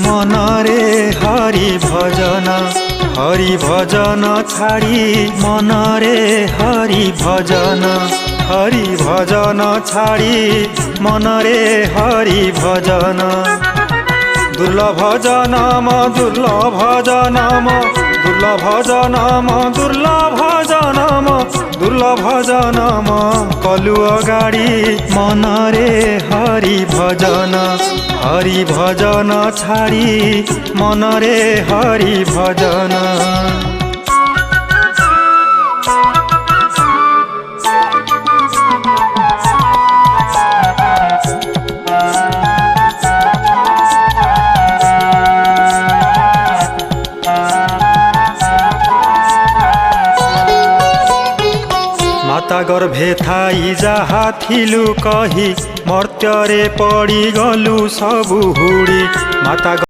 मनरे हरि भजन छाड़ी मनरे हरि भजन छाड़ी मनरे हरि भजन दुर्लभ जनम दुर्लभ जनम दुर्लभ जनम दुर्लभ जनम दुर्लभ जनम कलुआ गाड़ी मनरे हरि भजन छाड़ी मनरे हरि भजन। माता गर्भे थाई जहा थिलु कही मर्त्यरे पड़ी गलु सबु हुड़ी माता